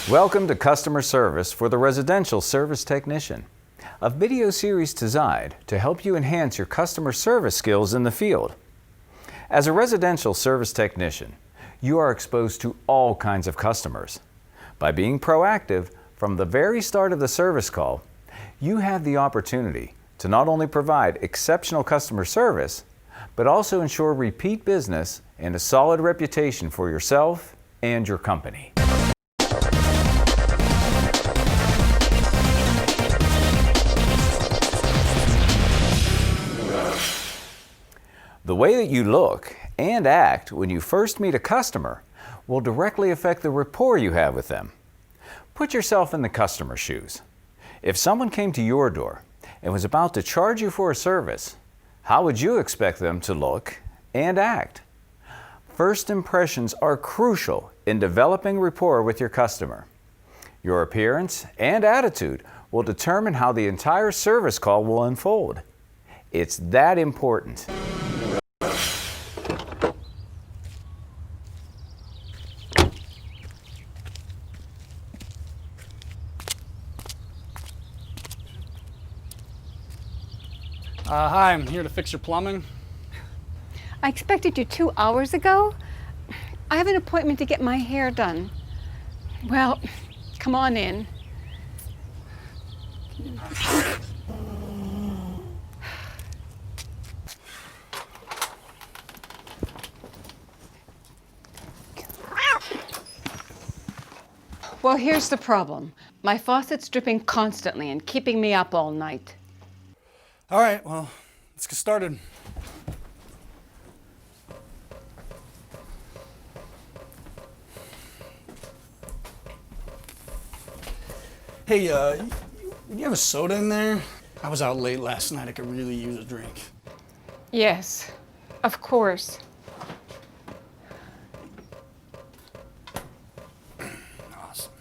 Welcome to Customer Service for the Residential Service Technician, a video series designed to help you enhance your customer service skills in the field. As a residential service technician, you are exposed to all kinds of customers. By being proactive from the very start of the service call, you have the opportunity to not only provide exceptional customer service, but also ensure repeat business and a solid reputation for yourself and your company. The way that you look and act when you first meet a customer will directly affect the rapport you have with them. Put yourself in the customer's shoes. If someone came to your door and was about to charge you for a service, how would you expect them to look and act? First impressions are crucial in developing rapport with your customer. Your appearance and attitude will determine how the entire service call will unfold. It's that important. Hi, I'm here to fix your plumbing. I expected you 2 hours ago. I have an appointment to get my hair done. Well, come on in. Well, here's the problem. My faucet's dripping constantly and keeping me up all night. All right, well, let's get started. Hey, you have a soda in there? I was out late last night. I could really use a drink. Yes, of course. Awesome.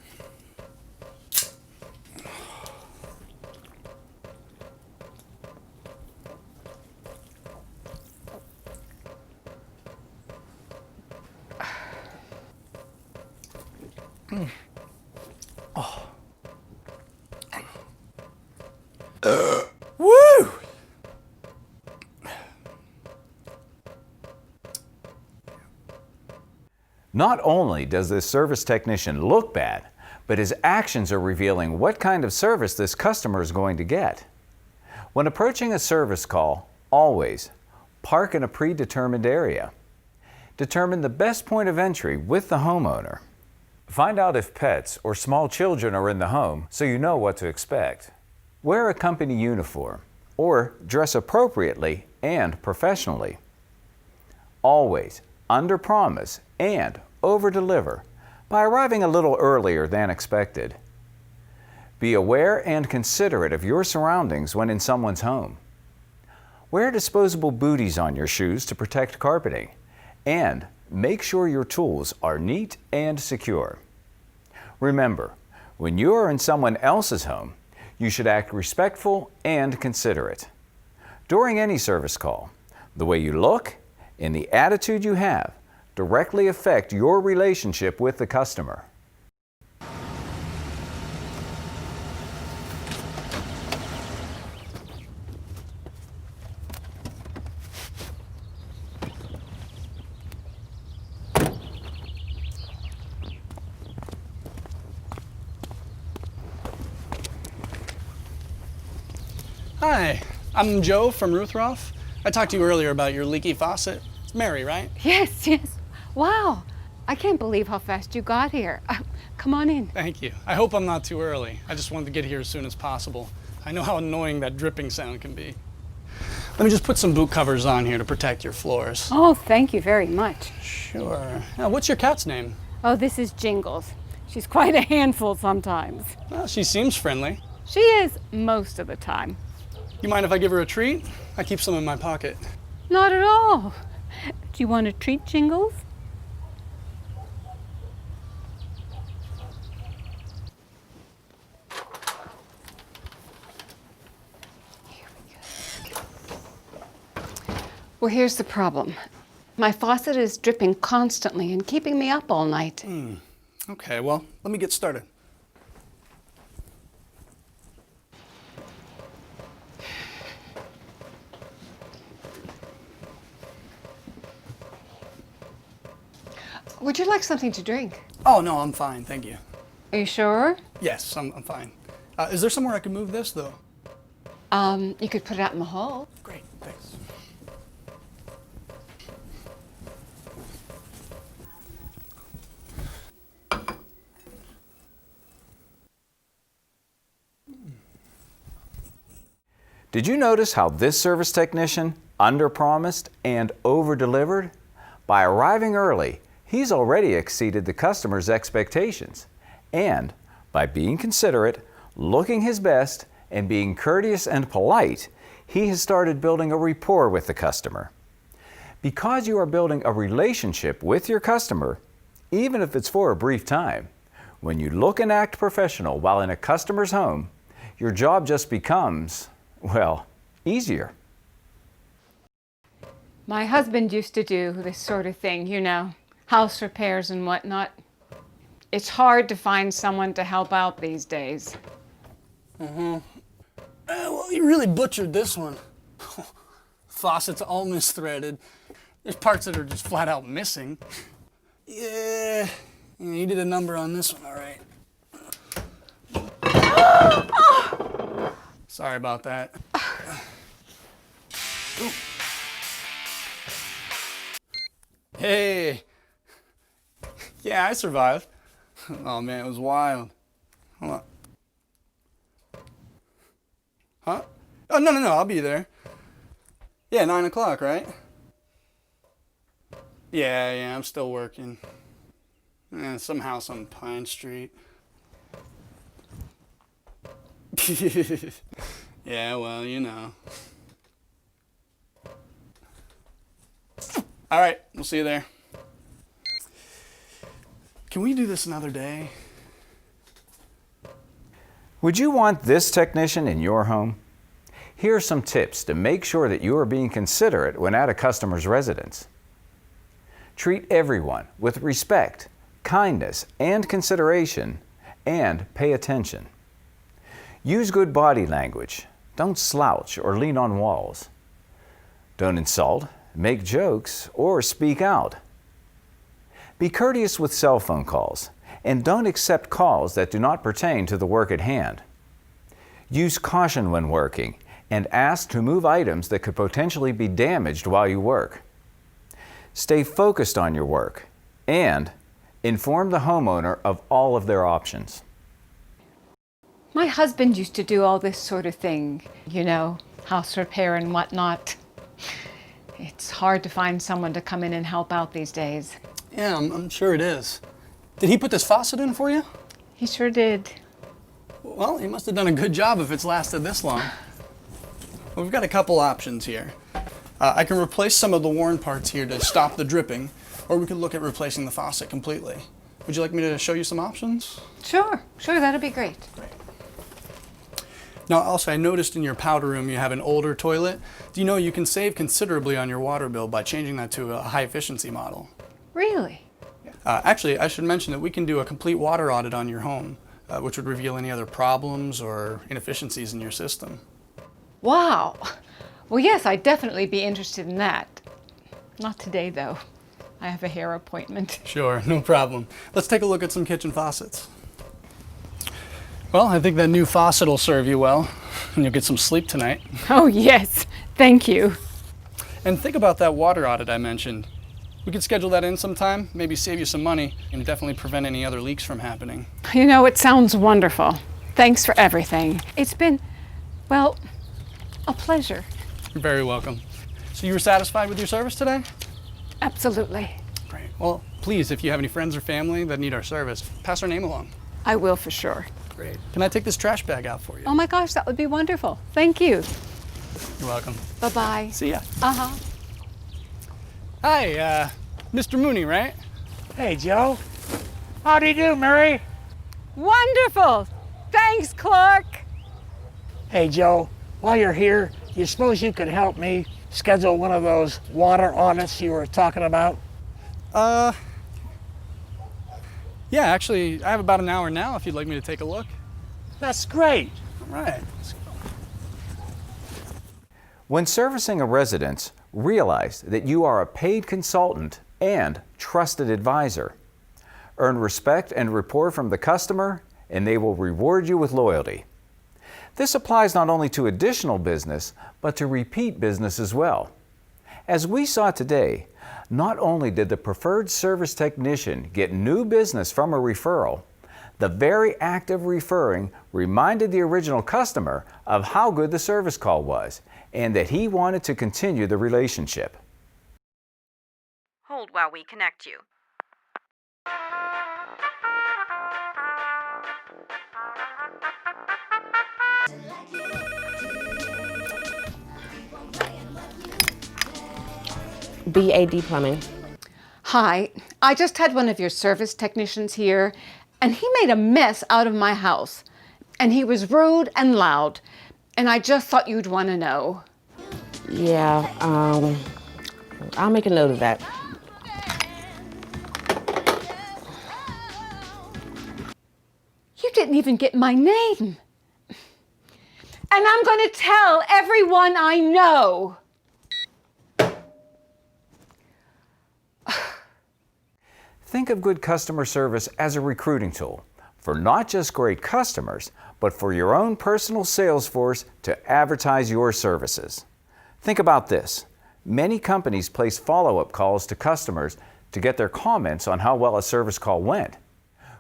Oh. Woo! Not only does this service technician look bad, but his actions are revealing what kind of service this customer is going to get. When approaching a service call, always park in a predetermined area. Determine the best point of entry with the homeowner. Find out if pets or small children are in the home so you know what to expect. Wear a company uniform or dress appropriately and professionally. Always under-promise and over-deliver by arriving a little earlier than expected. Be aware and considerate of your surroundings when in someone's home. Wear disposable booties on your shoes to protect carpeting, and make sure your tools are neat and secure. Remember, when you are in someone else's home, you should act respectful and considerate. During any service call, the way you look and the attitude you have directly affect your relationship with the customer. Hi, I'm Joe from Ruthroff. I talked to you earlier about your leaky faucet. It's Mary, right? Yes, yes. Wow. I can't believe how fast you got here. Come on in. Thank you. I hope I'm not too early. I just wanted to get here as soon as possible. I know how annoying that dripping sound can be. Let me just put some boot covers on here to protect your floors. Oh, thank you very much. Sure. Now, what's your cat's name? Oh, this is Jingles. She's quite a handful sometimes. Well, she seems friendly. She is most of the time. You mind if I give her a treat? I keep some in my pocket. Not at all. Do you want a treat, Jingles? Well, here's the problem. My faucet is dripping constantly and keeping me up all night. Okay, well, let me get started. Would you like something to drink? Oh, no, I'm fine, thank you. Are you sure? Yes, I'm fine. Is there somewhere I can move this, though? You could put it out in the hall. Great, thanks. Did you notice how this service technician under-promised and over-delivered? By arriving early, he's already exceeded the customer's expectations. And by being considerate, looking his best, and being courteous and polite, he has started building a rapport with the customer. Because you are building a relationship with your customer, even if it's for a brief time, when you look and act professional while in a customer's home, your job just becomes, well, easier. My husband used to do this sort of thing, you know, house repairs and whatnot. It's hard to find someone to help out these days. Well, you really butchered this one. Faucet's all misthreaded. There's parts that are just flat out missing. Yeah, you did a number on this one, all right. Sorry about that. Ooh. Hey. Yeah, I survived. Oh man, it was wild. Hold on. Huh? Oh, no, I'll be there. Yeah, 9 o'clock, right? Yeah, I'm still working. Some house on Pine Street. Yeah, well, you know. All right, we'll see you there. Can we do this another day? Would you want this technician in your home? Here are some tips to make sure that you are being considerate when at a customer's residence. Treat everyone with respect, kindness, and consideration, and pay attention. Use good body language. Don't slouch or lean on walls. Don't insult, make jokes, or speak out. Be courteous with cell phone calls, and don't accept calls that do not pertain to the work at hand. Use caution when working, and ask to move items that could potentially be damaged while you work. Stay focused on your work, and inform the homeowner of all of their options. My husband used to do all this sort of thing, you know, house repair and whatnot. It's hard to find someone to come in and help out these days. Yeah, I'm sure it is. Did he put this faucet in for you? He sure did. Well, he must have done a good job if it's lasted this long. Well, we've got a couple options here. I can replace some of the worn parts here to stop the dripping, or we could look at replacing the faucet completely. Would you like me to show you some options? Sure, that'd be great. Great. Now, also, I noticed in your powder room you have an older toilet. Do you know you can save considerably on your water bill by changing that to a high-efficiency model? Really? Actually, I should mention that we can do a complete water audit on your home, which would reveal any other problems or inefficiencies in your system. Wow. Well, yes, I'd definitely be interested in that. Not today, though. I have a hair appointment. Sure, no problem. Let's take a look at some kitchen faucets. Well, I think that new faucet will serve you well, and you'll get some sleep tonight. Oh, yes. Thank you. And think about that water audit I mentioned. We could schedule that in sometime, maybe save you some money, and definitely prevent any other leaks from happening. You know, it sounds wonderful. Thanks for everything. It's been, well, a pleasure. You're very welcome. So you were satisfied with your service today? Absolutely. Great. Well, please, if you have any friends or family that need our service, pass our name along. I will for sure. Great. Can I take this trash bag out for you? Oh my gosh, that would be wonderful. Thank you. You're welcome. Bye-bye. See ya. Uh-huh. Hi, Mr. Mooney, right? Hey, Joe. How do you do, Mary? Wonderful. Thanks, Clark. Hey, Joe, while you're here, do you suppose you could help me schedule one of those water audits you were talking about? Yeah, actually, I have about an hour now if you'd like me to take a look. That's great. All right. When servicing a residence, realize that you are a paid consultant and trusted advisor. Earn respect and rapport from the customer, and they will reward you with loyalty. This applies not only to additional business, but to repeat business as well. As we saw today, not only did the preferred service technician get new business from a referral, the very act of referring reminded the original customer of how good the service call was and that he wanted to continue the relationship. Hold while we connect you. BAD Plumbing. Hi, I just had one of your service technicians here, and he made a mess out of my house. And he was rude and loud, and I just thought you'd want to know. Yeah, I'll make a note of that. You didn't even get my name. And I'm going to tell everyone I know. Think of good customer service as a recruiting tool for not just great customers, but for your own personal sales force to advertise your services. Think about this. Many companies place follow-up calls to customers to get their comments on how well a service call went.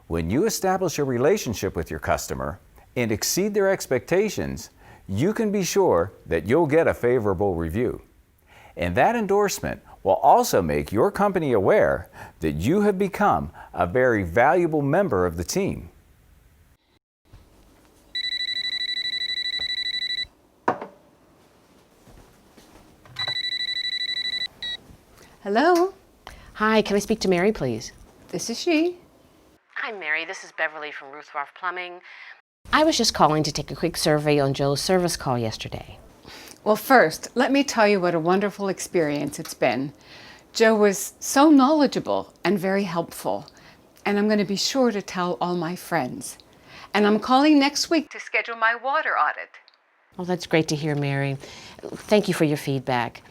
When you establish a relationship with your customer and exceed their expectations, you can be sure that you'll get a favorable review. And that endorsement will also make your company aware that you have become a very valuable member of the team. Hello, Hi, can I speak to Mary, please? this is she. Hi, Mary. This is Beverly from Ruthroff Plumbing. I was just calling to take a quick survey on Joe's service call yesterday. Well, first, let me tell you what a wonderful experience it's been. Joe was so knowledgeable and very helpful, and I'm going to be sure to tell all my friends. And I'm calling next week to schedule my water audit. Well, that's great to hear, Mary. Thank you for your feedback.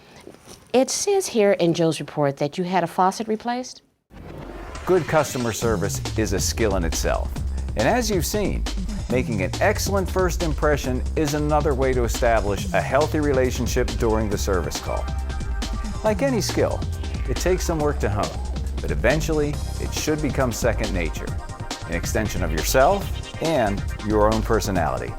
It says here in Joe's report that you had a faucet replaced? Good customer service is a skill in itself. And as you've seen, making an excellent first impression is another way to establish a healthy relationship during the service call. Like any skill, it takes some work to hone, but eventually it should become second nature, an extension of yourself and your own personality.